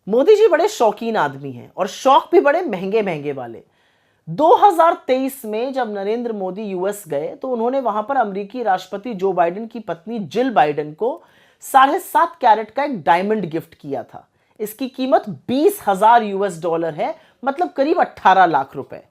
मोदी जी बड़े शौकीन आदमी हैं और शौक भी बड़े महंगे महंगे वाले। 2023 में जब नरेंद्र मोदी यूएस गए तो उन्होंने वहां पर अमेरिकी राष्ट्रपति जो बाइडेन की पत्नी जिल बाइडेन को 7.5 कैरेट का एक डायमंड गिफ्ट किया था। इसकी कीमत $20,000 है, मतलब करीब 18 लाख रुपए।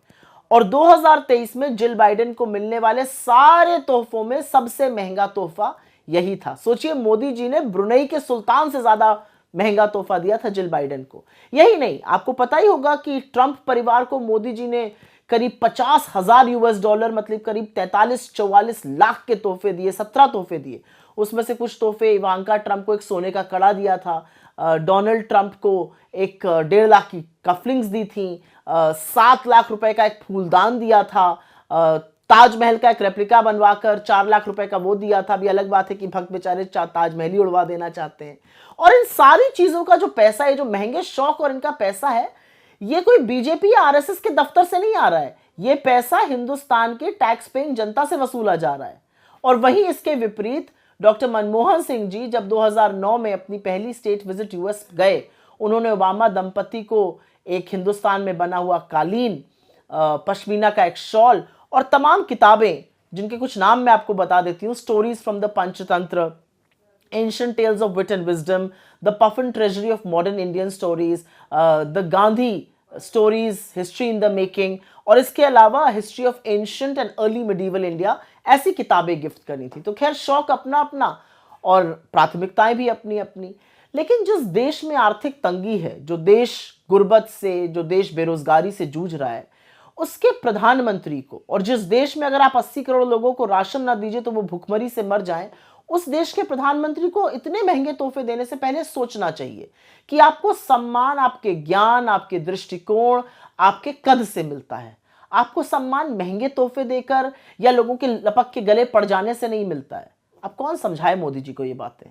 और 2023 में जिल बाइडेन को मिलने वाले सारे तोहफों में सबसे महंगा तोहफा यही था। सोचिए, मोदी जी ने ब्रुनेई के सुल्तान से ज्यादा महंगा तोहफा दिया था जिल बाइडेन को। यही नहीं, आपको पता ही होगा कि ट्रंप परिवार को मोदी जी ने करीब $50,000 मतलब करीब 43-44 लाख के तोहफे दिए, 17 तोहफे दिए। उसमें से कुछ तोहफे इवांका ट्रंप को एक सोने का कड़ा दिया था, डोनाल्ड ट्रंप को एक 1.5 लाख की कफलिंग्स दी थी, 7 लाख रुपए का एक फूलदान दिया था, ताजमहल का एक रेप्लिका बनवाकर 4 लाख रुपए का वो दिया था। अभी अलग बात है कि भक्त बेचारे ताजमहल ही उड़वा देना चाहते हैं। और इन सारी चीजों का जो पैसा है, जो महंगे शौक और इनका पैसा है, ये कोई बीजेपी या आरएसएस के दफ्तर से नहीं आ रहा है। ये पैसा हिंदुस्तान के टैक्स पेइंग जनता से वसूला जा रहा है। और वहीं इसके विपरीत डॉक्टर मनमोहन सिंह जी जब 2009 में अपनी पहली स्टेट विजिट यूएस गए, उन्होंने ओबामा दंपति को एक हिंदुस्तान में बना हुआ कालीन, पश्मीना का एक शॉल और तमाम किताबें, जिनके कुछ नाम मैं आपको बता देती हूँ: stories from the Panchatantra, Ancient Tales of Wit and Wisdom, The Puffin Treasury of Modern Indian Stories, The Gandhi Stories, History in the Making, और इसके अलावा History of Ancient and Early Medieval India, ऐसी किताबें गिफ्ट करनी थी। तो खैर, शौक अपना अपना और प्राथमिकताएं भी अपनी अपनी। लेकिन जिस देश में आर्थिक तंगी है, जो देश गुर्बत से, जो देश बेरोजगारी से जूझ रहा है, उसके प्रधानमंत्री को, और जिस देश में अगर आप 80 करोड़ लोगों को राशन ना दीजिए तो वो भूखमरी से मर जाएं, उस देश के प्रधानमंत्री को इतने महंगे तोहफे देने से पहले सोचना चाहिए कि आपको सम्मान आपके ज्ञान, आपके दृष्टिकोण, आपके कद से मिलता है। आपको सम्मान महंगे तोहफे देकर या लोगों के लपक के गले पड़ जाने से नहीं मिलता है। अब कौन समझाए मोदी जी को ये बातें।